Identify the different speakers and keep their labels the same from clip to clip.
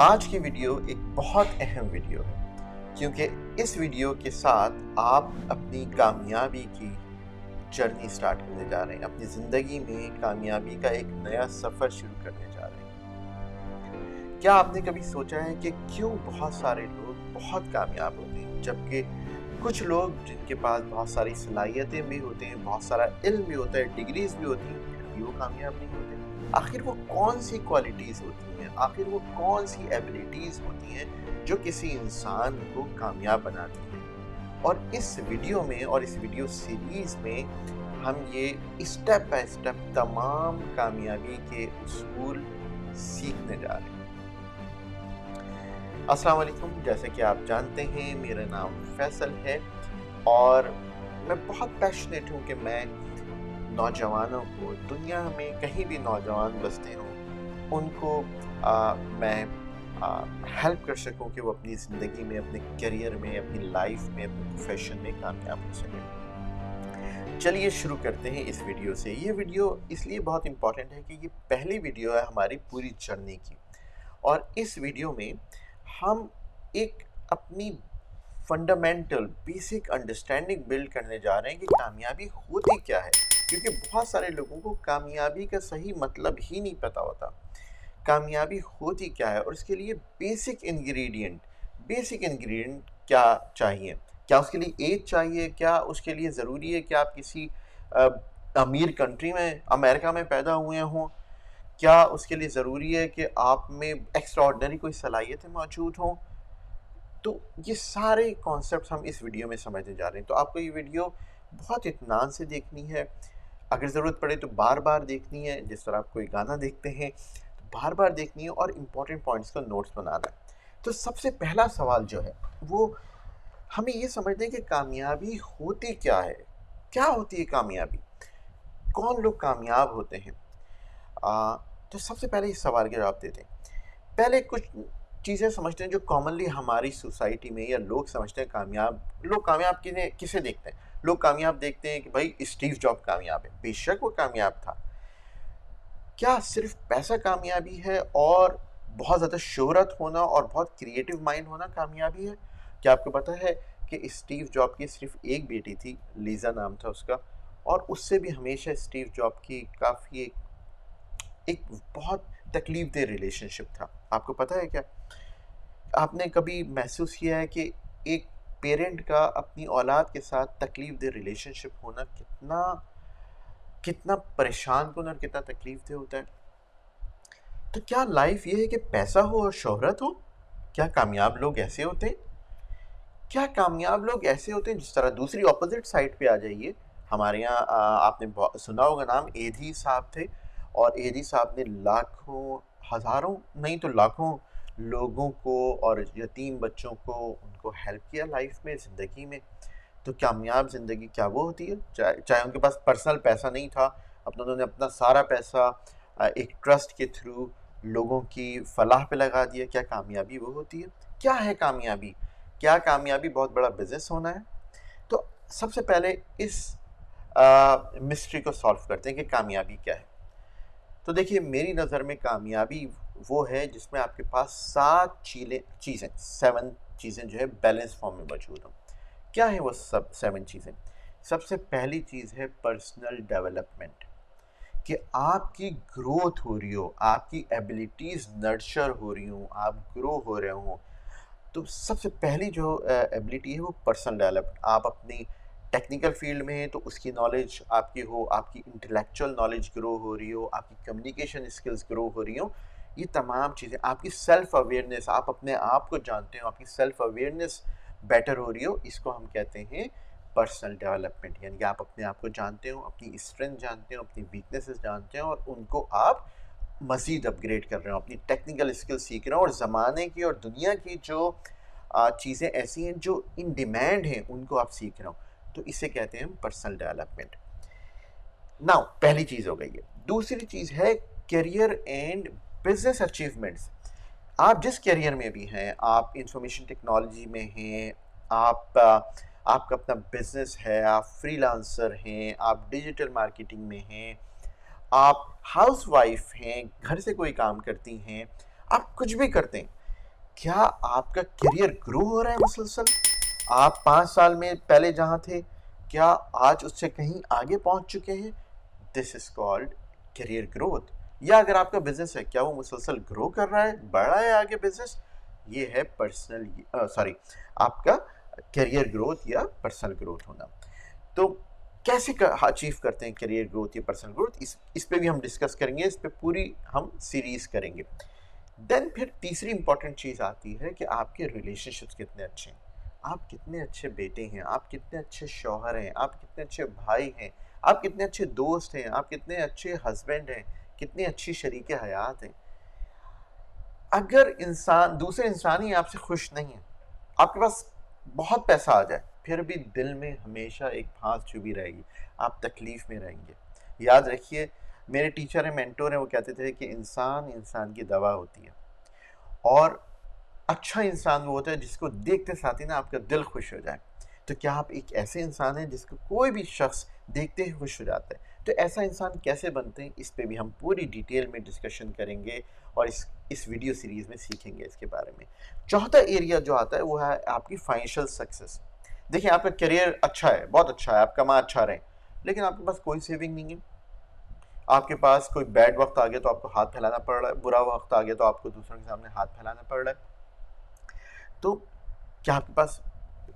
Speaker 1: آج کی ویڈیو ایک بہت اہم ویڈیو ہے کیونکہ اس ویڈیو کے ساتھ آپ اپنی کامیابی کی جرنی سٹارٹ کرنے جا رہے ہیں، اپنی زندگی میں کامیابی کا ایک نیا سفر شروع کرنے جا رہے ہیں۔ کیا آپ نے کبھی سوچا ہے کہ کیوں بہت سارے لوگ بہت کامیاب ہوتے ہیں جبکہ کچھ لوگ جن کے پاس بہت ساری صلاحیتیں بھی ہوتے ہیں، بہت سارا علم بھی ہوتا ہے، ڈگریز بھی ہوتی ہیں، پھر بھی وہ کامیاب نہیں ہوتے؟ آخر وہ کون سی کوالٹیز ہوتی ہیں، آخر وہ کون سی ایبلٹیز ہوتی ہیں جو کسی انسان کو کامیاب بناتی ہیں؟ اور اس ویڈیو میں اور اس ویڈیو سیریز میں ہم یہ اسٹیپ بائی اسٹیپ تمام کامیابی کے اصول سیکھنے جا رہے ہیں۔ السلام علیکم، جیسے کہ آپ جانتے ہیں میرا نام فیصل ہے اور میں بہت پیشنیٹ ہوں کہ میں نوجوانوں کو، دنیا میں کہیں بھی نوجوان بستے ہوں، ان کو میں ہیلپ کر سکوں کہ وہ اپنی زندگی میں، اپنے کیریئر میں، اپنی لائف میں، اپنے پروفیشن میں کامیاب ہو سکیں۔ چلیے شروع کرتے ہیں اس ویڈیو سے۔ یہ ویڈیو اس لیے بہت امپورٹنٹ ہے کہ یہ پہلی ویڈیو ہے ہماری پوری جرنی کی، اور اس ویڈیو میں ہم ایک اپنی فنڈامنٹل بیسک انڈرسٹینڈنگ بلڈ کرنے جا رہے ہیں کہ کامیابی ہوتی کیا ہے، کیونکہ بہت سارے لوگوں کو کامیابی کا صحیح مطلب ہی نہیں پتہ ہوتا۔ کامیابی ہوتی کیا ہے اور اس کے لیے بیسک انگریڈینٹ کیا چاہیے؟ کیا اس کے لیے ایج چاہیے؟ کیا اس کے لیے ضروری ہے کہ آپ کسی امیر کنٹری میں، امریکہ میں پیدا ہوئے ہوں؟ کیا اس کے لیے ضروری ہے کہ آپ میں ایکسٹرا آرڈنری کوئی صلاحیتیں موجود ہوں؟ تو یہ سارے کانسیپٹس ہم اس ویڈیو میں سمجھنے جا رہے ہیں، تو آپ کو یہ ویڈیو بہت اطمینان سے دیکھنی ہے، اگر ضرورت پڑے تو بار بار دیکھنی ہے، جس طرح آپ کوئی گانا دیکھتے ہیں تو بار بار دیکھنی ہے اور امپورٹنٹ پوائنٹس کا نوٹس بنانا ہے۔ تو سب سے پہلا سوال جو ہے وہ ہمیں یہ سمجھتے ہیں کہ کامیابی ہوتی کیا ہے؟ کیا ہوتی ہے کامیابی؟ کون لوگ کامیاب ہوتے ہیں؟ تو سب سے پہلے اس سوال کے جواب دیتے ہیں۔ پہلے کچھ چیزیں سمجھتے ہیں جو کامنلی ہماری سوسائٹی میں یا لوگ سمجھتے ہیں لوگ کامیاب کسے دیکھتے ہیں؟ لوگ کامیاب دیکھتے ہیں کہ بھائی اسٹیو جاب کامیاب ہے، بے شک وہ کامیاب تھا۔ کیا صرف پیسہ کامیابی ہے اور بہت زیادہ شہرت ہونا اور بہت کریٹیو مائنڈ ہونا کامیابی ہے؟ کیا آپ کو پتہ ہے کہ اسٹیو جاب کی صرف ایک بیٹی تھی، لیزا نام تھا اس کا، اور اس سے بھی ہمیشہ اسٹیو جاب کی کافی ایک بہت تکلیف دہ ریلیشن شپ تھا۔ آپ کو پتہ ہے کیا؟ آپ نے کبھی محسوس کیا ہے کہ ایک پیرنٹ کا اپنی اولاد کے ساتھ تکلیف دہ ریلیشن شپ ہونا کتنا پریشان کن اور کتنا تکلیف دہ ہوتا ہے؟ تو کیا لائف یہ ہے کہ پیسہ ہو اور شہرت ہو؟ کیا کامیاب لوگ ایسے ہوتے ہیں؟ کیا کامیاب لوگ ایسے ہوتے ہیں جس طرح دوسری اپوزٹ سائڈ پہ آ جائیے، ہمارے یہاں آپ نے سنا ہوگا نام ایدھی صاحب تھے، اور ایدھی صاحب نے لاکھوں، ہزاروں نہیں تو لاکھوں لوگوں کو اور یتیم بچوں کو ان کو ہیلپ کیا لائف میں، زندگی میں۔ تو کامیاب زندگی کیا وہ ہوتی ہے؟ چاہے ان کے پاس پرسنل پیسہ نہیں تھا، انہوں نے اپنا سارا پیسہ ایک ٹرسٹ کے تھرو لوگوں کی فلاح پہ لگا دیا، کیا کامیابی وہ ہوتی ہے؟ کیا ہے کامیابی؟ کیا کامیابی بہت بڑا بزنس ہونا ہے؟ تو سب سے پہلے اس مسٹری کو سالو کرتے ہیں کہ کامیابی کیا ہے۔ تو دیکھیے میری نظر میں کامیابی وہ ہے جس میں آپ کے پاس 7 چیزیں جو ہے بیلنس فارم میں موجود ہوں۔ کیا ہے وہ 7 چیزیں؟ سب سے پہلی چیز ہے پرسنل ڈیولپمنٹ، کہ آپ کی گروتھ ہو رہی ہو، آپ کی ایبلٹیز نرچر ہو رہی ہوں، آپ گرو ہو رہے ہوں۔ تو سب سے پہلی جو ایبلٹی ہے وہ پرسنل ڈیولپمنٹ۔ آپ اپنی ٹیکنیکل فیلڈ میں ہیں تو اس کی نالج آپ کی ہو، آپ کی انٹلیکچوئل نالج گرو ہو رہی ہو، آپ کی کمیونیکیشن اسکلز گرو ہو رہی ہوں، یہ تمام چیزیں، آپ کی سیلف اویئرنیس، آپ اپنے آپ کو جانتے ہو، آپ کی سیلف اویئرنیس بیٹر ہو رہی ہو، اس کو ہم کہتے ہیں پرسنل ڈیولپمنٹ۔ یعنی کہ آپ اپنے آپ کو جانتے ہو، اپنی اسٹرینتھ جانتے ہو، اپنی ویکنیسز جانتے ہو، اور ان کو آپ مزید اپ گریڈ کر رہے ہو، اپنی ٹیکنیکل اسکل سیکھ رہے ہو، اور زمانے کی اور دنیا کی جو چیزیں ایسی ہیں جو ان ڈیمانڈ ہیں ان کو آپ سیکھ رہے ہو، تو اسے کہتے ہیں پرسنل ڈیولپمنٹ۔ ناؤ پہلی چیز ہو گئی ہے۔ دوسری چیز ہے کیریئر اینڈ بزنس اچیومنٹس۔ آپ جس کیریئر میں بھی ہیں، آپ انفارمیشن ٹیکنالوجی میں ہیں، آپ کا اپنا بزنس ہے، آپ فری لانسر ہیں، آپ ڈیجیٹل مارکیٹنگ میں ہیں، آپ ہاؤس وائف ہیں، گھر سے کوئی کام کرتی ہیں، آپ کچھ بھی کرتے ہیں، کیا آپ کا کیریئر گرو ہو رہا ہے مسلسل؟ آپ 5 سال میں پہلے جہاں تھے کیا آج اس سے کہیں آگے پہنچ چکے ہیں؟ دس از کالڈ کیریئر گروتھ. یا اگر آپ کا بزنس ہے کیا وہ مسلسل گرو کر رہا ہے، بڑھ رہا ہے آگے بزنس؟ یہ ہے آپ کا کیریئر گروتھ یا پرسنل گروتھ ہونا. تو کیسے اچیو کرتے ہیں کیریئر گروتھ یا پرسنل گروتھ، اس پہ بھی ہم ڈسکس کریں گے، اس پہ پوری ہم سیریز کریں گے. دین پھر تیسری امپورٹنٹ چیز آتی ہے کہ آپ کے ریلیشن شپس کتنے اچھے ہیں، آپ کتنے اچھے بیٹے ہیں، آپ کتنے اچھے شوہر ہیں، آپ کتنے اچھے بھائی ہیں، آپ کتنے اچھے دوست ہیں، آپ کتنے اچھے ہسبینڈ ہیں، کتنی اچھی شریک حیات ہیں. اگر دوسرے انسان ہی آپ سے خوش نہیں ہیں، آپ کے پاس بہت پیسہ آ جائے پھر بھی دل میں ہمیشہ ایک پھانس چبھی رہے گی، آپ تکلیف میں رہیں گے. یاد رکھیے، میرے ٹیچر ہیں، مینٹور ہیں، وہ کہتے تھے کہ انسان کی دوا ہوتی ہے، اور اچھا انسان وہ ہوتا ہے جس کو دیکھتے ساتھ ہی نا آپ کا دل خوش ہو جائے. تو کیا آپ ایک ایسے انسان ہیں جس کو کوئی بھی شخص دیکھتے ہی خوش ہو جاتا ہے؟ تو ایسا انسان کیسے بنتے ہیں، اس پہ بھی ہم پوری ڈیٹیل میں ڈسکشن کریں گے اور اس ویڈیو سیریز میں سیکھیں گے اس کے بارے میں. چوتھا ایریا جو آتا ہے وہ ہے آپ کی فائنینشیل سکسیس. دیکھیں، آپ کا کیریئر اچھا ہے، بہت اچھا ہے، آپ کما اچھا رہے، لیکن آپ کے پاس کوئی سیونگ نہیں ہے، آپ کے پاس کوئی بیڈ وقت آ گیا تو آپ کو ہاتھ پھیلانا پڑ رہا ہے، برا وقت آ گیا تو آپ کو دوسروں کے سامنے ہاتھ پھیلانا پڑ رہا ہے. تو کیا آپ کے پاس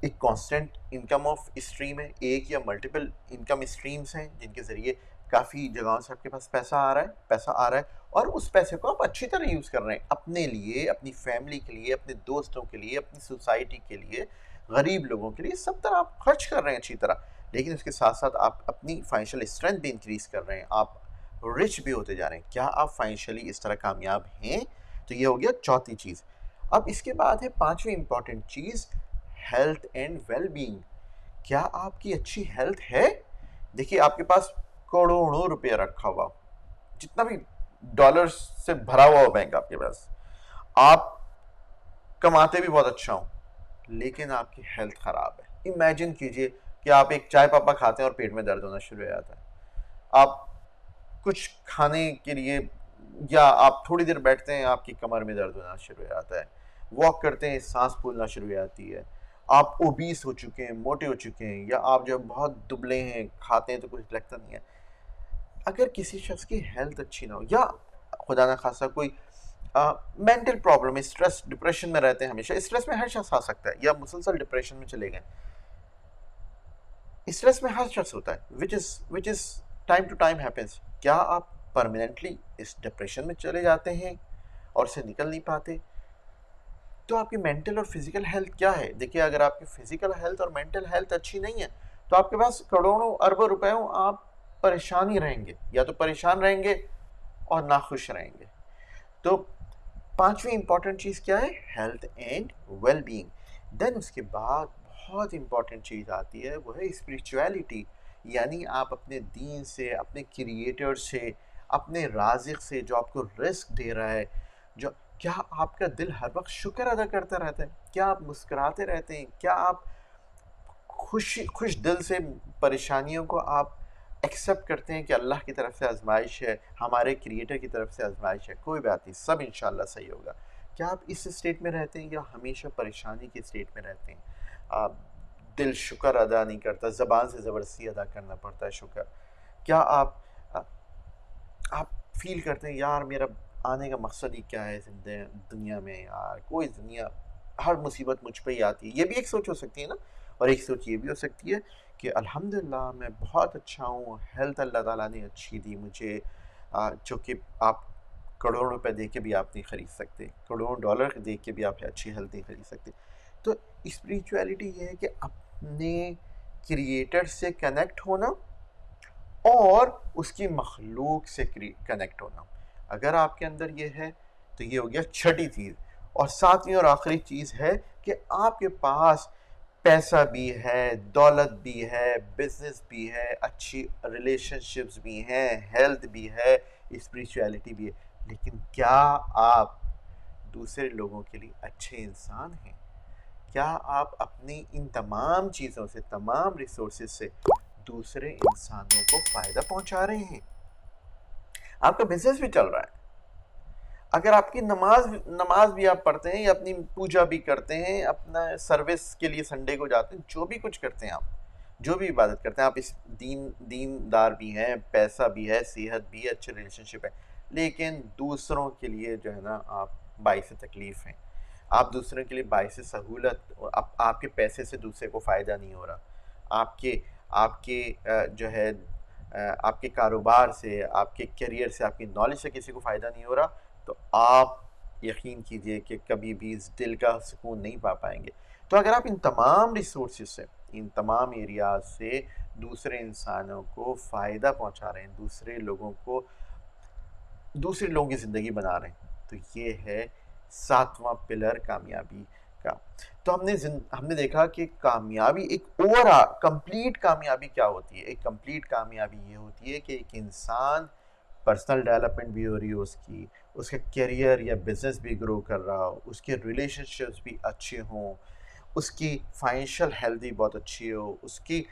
Speaker 1: ایک کانسٹنٹ انکم آف اسٹریم ہے، ایک یا ملٹیپل انکم اسٹریمز ہیں جن کے ذریعے کافی جگہوں سے آپ کے پاس پیسہ آ رہا ہے اور اس پیسے کو آپ اچھی طرح یوز کر رہے ہیں اپنے لیے، اپنی فیملی کے لیے، اپنے دوستوں کے لیے، اپنی سوسائٹی کے لیے، غریب لوگوں کے لیے، سب طرح آپ خرچ کر رہے ہیں اچھی طرح. لیکن اس کے ساتھ ساتھ آپ اپنی فائنینشیل اسٹرینتھ بھی انکریز کر رہے ہیں، آپ رچ بھی ہوتے جا رہے ہیں. کیا آپ فائنینشیلی اس طرح کامیاب ہیں؟ تو یہ ہو گیا چوتھی چیز. اب اس کے بعد ہے پانچویں امپورٹنٹ چیز، ہیلتھ اینڈ ویل بینگ. کیا آپ کی اچھی ہیلتھ ہے؟ دیکھیے، آپ کے پاس کروڑوں روپے رکھا ہوا، جتنا بھی ڈالر سے بھرا ہوا ہو بینک آپ کے پاس، آپ کماتے بھی بہت اچھا ہوں، لیکن آپ کی ہیلتھ خراب ہے. امیجن کیجئے کہ آپ ایک چائے پاپا کھاتے ہیں اور پیٹ میں درد ہونا شروع ہو جاتا ہے. آپ کچھ کھانے کے لیے یا آپ تھوڑی دیر بیٹھتے ہیں، آپ کی کمر میں درد ہونا شروع ہو جاتا ہے. واک کرتے ہیں، سانس پھولنا شروع ہو جاتی ہے. آپ اوبیس ہو چکے ہیں، موٹے ہو چکے ہیں، یا آپ جو بہت دبلے ہیں، کھاتے ہیں تو کچھ لگتا نہیں ہے. اگر کسی شخص کی ہیلتھ اچھی نہ ہو، یا خدا نہ خاصہ کوئی مینٹل پرابلم، اسٹریس ڈپریشن میں رہتے ہیں، ہمیشہ اسٹریس میں ہر شخص آ سکتا ہے، یا مسلسل ڈپریشن میں چلے گئے. اسٹریس میں ہر شخص ہوتا ہے، which is time to time happens. کیا آپ پرماننٹلی اس ڈپریشن میں چلے جاتے ہیں اور اسے نکل نہیں پاتے؟ تو آپ کی مینٹل اور فزیکل ہیلتھ کیا ہے؟ دیکھیے، اگر آپ کی فزیکل ہیلتھ اور مینٹل ہیلتھ اچھی نہیں ہے تو آپ کے پاس کروڑوں اربوں روپے ہوں، آپ پریشان ہی رہیں گے، یا تو پریشان رہیں گے اور ناخوش رہیں گے. تو پانچویں امپورٹنٹ چیز کیا ہے؟ Health and well being. Then اس کے بعد بہت امپورٹنٹ چیز آتی ہے، وہ ہے اسپریچویلٹی. یعنی آپ اپنے دین سے، اپنے کریٹر سے، اپنے رازق سے جو آپ کو رزق دے رہا ہے، کیا آپ کا دل ہر وقت شکر ادا کرتا رہتا ہے؟ کیا آپ مسکراتے رہتے ہیں؟ کیا آپ خوش دل سے پریشانیوں کو آپ ایکسیپٹ کرتے ہیں کہ اللہ کی طرف سے آزمائش ہے، ہمارے کریٹر کی طرف سے آزمائش ہے، کوئی بات نہیں، سب انشاءاللہ صحیح ہوگا؟ کیا آپ اس اسٹیٹ میں رہتے ہیں یا ہمیشہ پریشانی کی اسٹیٹ میں رہتے ہیں؟ آپ دل شکر ادا نہیں کرتا، زبان سے زبردستی ادا کرنا پڑتا ہے شکر. کیا آپ فیل کرتے ہیں یار میرا آنے کا مقصد ہی کیا ہے دنیا میں، یار کوئی ہر مصیبت مجھ پہ ہی آتی ہے؟ یہ بھی ایک سوچ ہو سکتی ہے نا. اور ایک سوچ یہ بھی ہو سکتی ہے کہ الحمدللہ میں بہت اچھا ہوں، ہیلتھ اللہ تعالیٰ نے اچھی دی مجھے، جو کہ آپ کروڑوں روپے دے کے بھی آپ نہیں خرید سکتے، کروڑوں ڈالر دے کے بھی آپ اچھی ہیلتھ نہیں خرید سکتے. تو اسپریچویلٹی یہ ہے کہ اپنے کریٹر سے کنیکٹ ہونا اور اس کی مخلوق سے کنیکٹ ہونا. اگر آپ کے اندر یہ ہے تو یہ ہو گیا چھٹی چیز. اور ساتویں اور آخری چیز ہے کہ آپ کے پاس پیسہ بھی ہے، دولت بھی ہے، بزنس بھی ہے، اچھی ریلیشن شپس بھی ہیں، ہیلتھ بھی ہے، اسپریچویلٹی بھی ہے، لیکن کیا آپ دوسرے لوگوں کے لیے اچھے انسان ہیں؟ کیا آپ اپنی ان تمام چیزوں سے، تمام ریسورسز سے دوسرے انسانوں کو فائدہ پہنچا رہے ہیں؟ آپ کا بزنس بھی چل رہا ہے، اگر آپ کی نماز بھی آپ پڑھتے ہیں یا اپنی پوجا بھی کرتے ہیں، اپنا سروس کے لیے سنڈے کو جاتے ہیں، جو بھی کچھ کرتے ہیں آپ، جو بھی عبادت کرتے ہیں آپ، اس دیندار بھی ہیں، پیسہ بھی ہے، صحت بھی ہے، اچھے ریلیشن شپ ہے، لیکن دوسروں کے لیے جو ہے نا آپ باعث تکلیف ہیں، آپ دوسروں کے لیے باعث سہولت، آپ کے پیسے سے دوسرے کو فائدہ نہیں ہو رہا، آپ کے جو ہے آپ کے کاروبار سے، آپ کے کیریئر سے، آپ کی نالج سے کسی کو فائدہ نہیں ہو رہا، تو آپ یقین کیجئے کہ کبھی بھی اس دل کا سکون نہیں پا پائیں گے۔ تو اگر آپ ان تمام ریسورسز سے، ان تمام ایریاز سے دوسرے انسانوں کو فائدہ پہنچا رہے ہیں، دوسرے لوگوں کی زندگی بنا رہے ہیں، تو یہ ہے 7واں پلر کامیابی کا۔ تو ہم نے دیکھا کہ کامیابی ایک کمپلیٹ کامیابی کیا ہوتی ہے۔ ایک کمپلیٹ کامیابی یہ ہوتی ہے کہ ایک انسان پرسنل ڈیولپمنٹ بھی ہو رہی ہو، اس کا کیریئر یا بزنس بھی گرو کر رہا ہو، اس کے ریلیشن شپس بھی اچھے ہوں، اس کی فائنینشیل ہیلتھ بھی بہت اچھی ہو، اس کی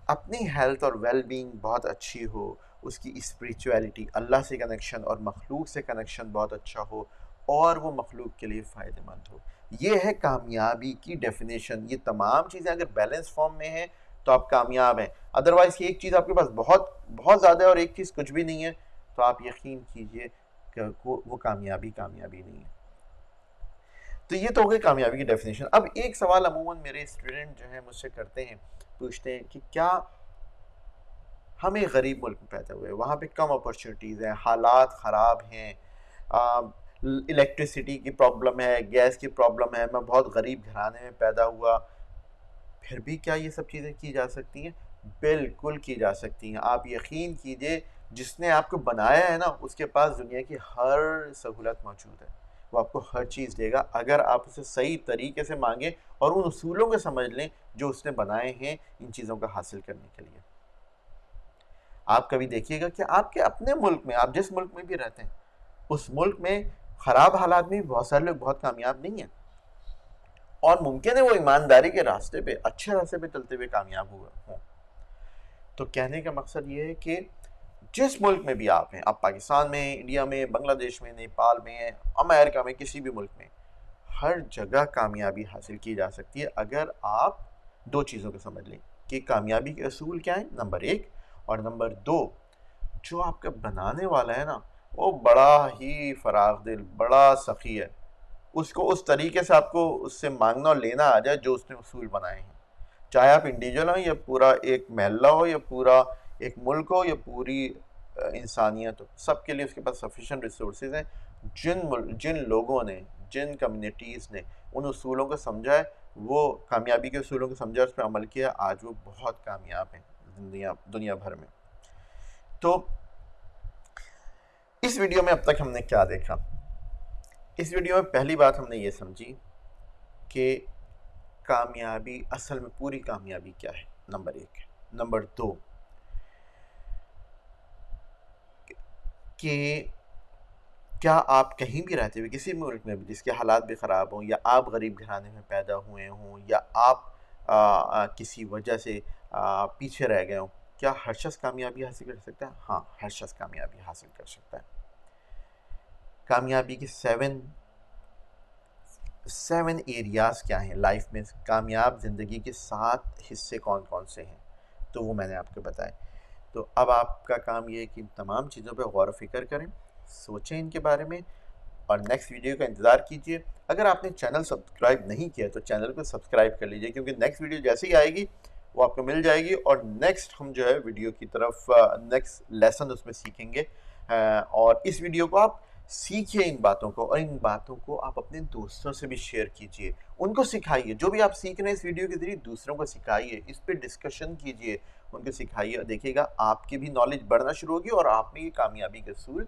Speaker 1: اپنی ہیلتھ اور ویل بینگ بہت اچھی ہو، اس کی اسپریچویلٹی، اللہ سے کنیکشن اور مخلوق سے کنیکشن بہت اچھا ہو، اور وہ مخلوق کے لیے فائدہ مند ہو۔ یہ ہے کامیابی کی ڈیفینیشن۔ یہ تمام چیزیں اگر بیلنس فارم میں ہیں تو آپ کامیاب ہیں، ادروائز ایک چیز آپ کے پاس بہت زیادہ ہے اور ایک چیز کچھ بھی نہیں ہے، تو آپ یقین کیجئے کہ وہ کامیابی نہیں ہے۔ تو یہ تو ہو گئی کامیابی کی ڈیفینیشن۔ اب ایک سوال عموماً میرے اسٹوڈنٹ جو ہیں مجھ سے کرتے ہیں، پوچھتے ہیں کہ کیا ہم ایک غریب ملک میں پیدا ہوئے، وہاں پہ کم اپرچونیٹیز ہیں، حالات خراب ہیں، الیکٹریسٹی کی پرابلم ہے، گیس کی پرابلم ہے، میں بہت غریب گھرانے میں پیدا ہوا، پھر بھی کیا یہ سب چیزیں کی جا سکتی ہیں؟ بالکل کی جا سکتی ہیں۔ آپ یقین کیجئے جس نے آپ کو بنایا ہے نا، اس کے پاس دنیا کی ہر سہولت موجود ہے، وہ آپ کو ہر چیز دے گا اگر آپ اسے صحیح طریقے سے مانگیں اور ان اصولوں کو سمجھ لیں جو اس نے بنائے ہیں ان چیزوں کا حاصل کرنے کے لیے۔ آپ کبھی دیکھیے گا کہ آپ کے اپنے ملک میں، آپ جس ملک میں بھی رہتے ہیں، اس ملک میں خراب حالات میں بہت سارے لوگ بہت کامیاب نہیں ہیں، اور ممکن ہے وہ ایمانداری کے راستے پہ، اچھے راستے پہ چلتے ہوئے کامیاب ہوئے ہوں۔ تو کہنے کا مقصد یہ ہے کہ جس ملک میں بھی آپ ہیں، آپ پاکستان میں، انڈیا میں، بنگلہ دیش میں، نیپال میں، امریکہ میں، کسی بھی ملک میں، ہر جگہ کامیابی حاصل کی جا سکتی ہے اگر آپ دو چیزوں کو سمجھ لیں کہ کامیابی کے اصول کیا ہیں، نمبر 1، اور نمبر 2، جو آپ کا بنانے والا ہے نا وہ بڑا ہی فراخ دل، بڑا سخی ہے، اس کو اس طریقے سے آپ کو اس سے مانگنا اور لینا آ جائے جو اس نے اصول بنائے ہیں، چاہے آپ انڈیویجول ہوں یا پورا ایک محلہ ہو یا پورا ایک ملک ہو یا پوری انسانیت ہو، سب کے لیے اس کے پاس سفیشینٹ ریسورسز ہیں۔ جن لوگوں نے، جن کمیونٹیز نے ان اصولوں کو سمجھا ہے، وہ کامیابی کے اصولوں کو سمجھا، اس پہ عمل کیا، آج وہ بہت کامیاب ہیں دنیا بھر میں۔ تو اس ویڈیو میں اب تک ہم نے کیا دیکھا؟ اس ویڈیو میں پہلی بات ہم نے یہ سمجھی کہ کامیابی اصل میں پوری کامیابی کیا ہے، نمبر 1۔ نمبر 2 کہ کیا آپ کہیں بھی رہتے ہوئے کسی ملک میں بھی جس کے حالات بھی خراب ہوں، یا آپ غریب گھرانے میں پیدا ہوئے ہوں، یا آپ کسی وجہ سے پیچھے رہ گئے ہوں، کیا ہر شخص کامیابی حاصل کر سکتا ہے؟ ہاں، ہر شخص کامیابی حاصل کر سکتا ہے۔ کامیابی کے 7 ایریاز کیا ہیں لائف میں؟ کامیاب زندگی کے 7 حصے کون کون سے ہیں؟ تو وہ میں نے آپ کو بتائے۔ تو اب آپ کا کام یہ ہے کہ ان تمام چیزوں پہ غور و فکر کریں، سوچیں ان کے بارے میں، اور نیکسٹ ویڈیو کا انتظار کیجئے۔ اگر آپ نے چینل سبسکرائب نہیں کیا تو چینل کو سبسکرائب کر لیجئے، کیونکہ نیکسٹ ویڈیو جیسے ہی آئے گی وہ آپ کو مل جائے گی، اور نیکسٹ ہم جو ہے ویڈیو کی طرف نیکسٹ لیسن اس میں سیکھیں گے۔ اور اس ویڈیو کو آپ سیکھیے ان باتوں کو، اور ان باتوں کو آپ اپنے دوستوں سے بھی شیئر کیجئے، ان کو سکھائیے، جو بھی آپ سیکھ رہے ہیں اس ویڈیو کے ذریعے دوسروں کو سکھائیے، اس پہ ڈسکشن کیجئے، ان کو سکھائیے، اور دیکھیے گا آپ کی بھی نالج بڑھنا شروع ہوگی اور آپ میں یہ کامیابی کے اصول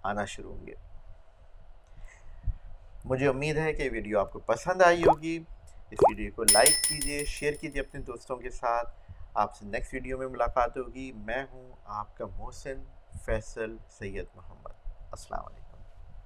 Speaker 1: آنا شروع ہوں گے۔ مجھے امید ہے کہ ویڈیو آپ کو پسند آئی ہوگی۔ اس ویڈیو کو لائک کیجئے، شیئر کیجئے اپنے دوستوں کے ساتھ۔ آپ سے نیکسٹ ویڈیو میں ملاقات ہوگی۔ میں ہوں آپ کا محسن فیصل سید محمد۔ السلام علیکم۔